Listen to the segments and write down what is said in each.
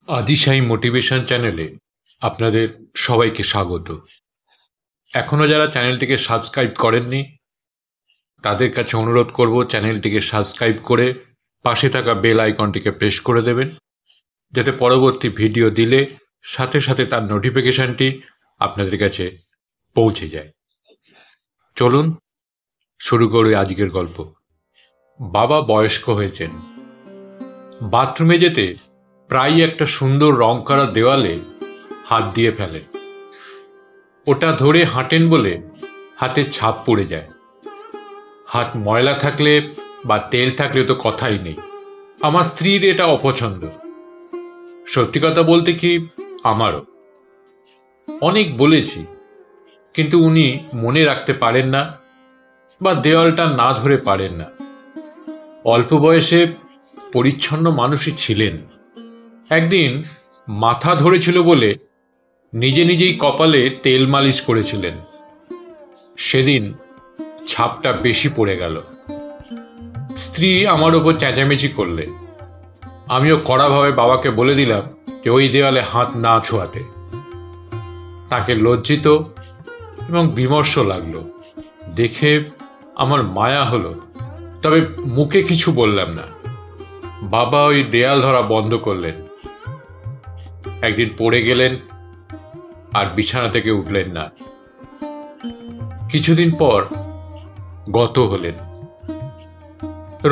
আদিশাই motivation চ্যানেলে আপনাদের সবাইকে স্বাগত। এখনও যারা চ্যানেলটিকে সাবস্ক্রাইব করেননি তাদের কাছে অনুরোধ করব চ্যানেলটিকে সাবস্ক্রাইব করে পাশে থাকা বেল আইকনটিকে প্রেস করে দেবেন, যাতে পরবর্তী ভিডিও দিলে সাথে সাথে তার নোটিফিকেশনটি আপনাদের কাছে পৌঁছে যায়। চলুন শুরু করি আজকের গল্প। বাবা বয়স্ক হয়েছেন। বাথরুমে যেতে প্রায়ই একটা সুন্দর রং করা দেওয়ালে হাত দিয়ে ফেলে। ওটা ধরে হাঁটেন বলে হাতের ছাপ পড়ে যায়। হাত ময়লা থাকলে বা তেল থাকলে তো কথাই নেই। আমার স্ত্রীর এটা অপছন্দ। সত্যি কথা বলতে কি, আমারও। অনেক বলেছি, কিন্তু উনি মনে রাখতে পারেন না বা দেওয়ালটা না ধরে পারেন না। অল্প বয়সে পরিচ্ছন্ন মানুষই ছিলেন। একদিন মাথা ধরেছিল বলে নিজে নিজেই কপালে তেল মালিশ করেছিলেন। সেদিন ছাপটা বেশি পড়ে গেল। স্ত্রী আমার ওপর চেঁচামেচি করলে। আমিও কড়াভাবে বাবাকে বলে দিলাম যে ওই দেওয়ালে হাত না ছোঁয়াতে। তাকে লজ্জিত এবং বিমর্ষ লাগলো দেখে। আমার মায়া হলো, তবে মুখে কিছু বললাম না। বাবা ওই দেয়াল ধরা বন্ধ করলেন। একদিন পড়ে গেলেন আর বিছানা থেকে উঠলেন না। কিছুদিন পর গত হলেন।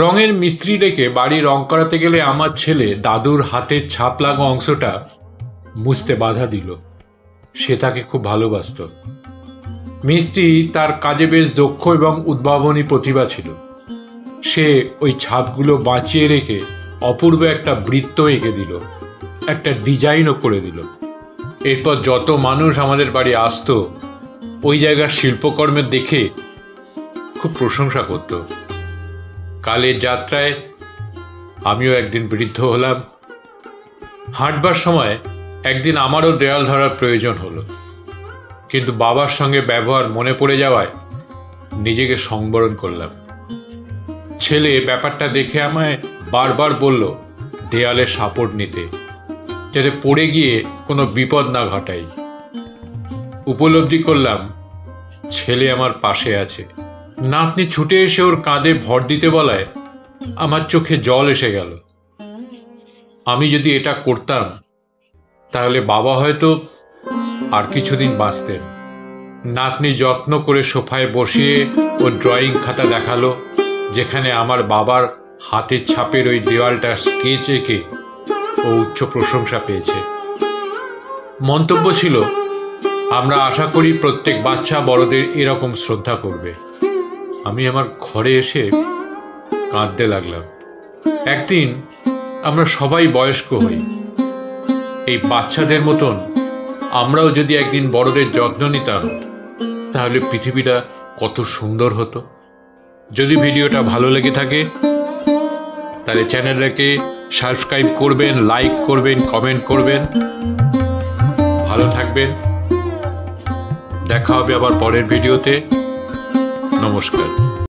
রঙের মিস্ত্রি ডেকে বাড়ি রং করাতে গেলে আমার ছেলে দাদুর হাতের ছাপ লাগা অংশটা মুছতে বাধা দিল। সে তাকে খুব ভালোবাসত। মিস্ত্রি তার কাজে বেশ দক্ষ এবং উদ্ভাবনী প্রতিভা ছিল। সে ওই ছাপগুলো বাঁচিয়ে রেখে অপূর্ব একটা বৃত্ত এঁকে দিল, একটা ডিজাইনও করে দিল। এরপর যত মানুষ আমাদের বাড়ি আসতো ওই জায়গার শিল্পকর্মের দেখে খুব প্রশংসা করত। কালের যাত্রায় আমিও একদিন বৃদ্ধ হলাম। হাঁটবার সময় একদিন আমারও দেয়াল ধরার প্রয়োজন হলো, কিন্তু বাবার সঙ্গে ব্যবহার মনে পড়ে যাওয়ায় নিজেকে সংবরণ করলাম। ছেলে ব্যাপারটা দেখে আমায় বারবার বলল দেয়ালে সাপোর্ট নিতে, যাতে পড়ে গিয়ে কোনো বিপদ না ঘটাই। উপলব্ধি করলাম ছেলে আমার পাশে আছে। নাতনি ছুটে এসে ওর কাঁধে ভর দিতে বলায় আমার চোখে জল এসে গেল। আমি যদি এটা করতাম তাহলে বাবা হয়তো আর কিছুদিন বাঁচতেন। নাতনি যত্ন করে সোফায় বসিয়ে ও ড্রয়িং খাতা দেখালো, যেখানে আমার বাবার হাতের ছাপের ওই দেওয়ালটা স্কেচ এঁকে ও উচ্চ প্রশংসা পেয়েছে। মন্তব্য ছিল, আমরা আশা করি প্রত্যেক বাচ্চা বড়দের এরকম শ্রদ্ধা করবে। আমি আমার ঘরে এসে কাঁদতে লাগলাম। একদিন আমরা সবাই বয়স্ক হই। এই বাচ্চাদের মতন আমরাও যদি একদিন বড়দের যত্ন নিতাম তাহলে পৃথিবীটা কত সুন্দর হতো। যদি ভিডিওটা ভালো লেগে থাকে তাহলে চ্যানেলটাকে সাবস্ক্রাইব করবেন, লাইক করবেন, কমেন্ট করবেন। ভালো থাকবেন। দেখা হবে আবার পরের ভিডিওতে। নমস্কার।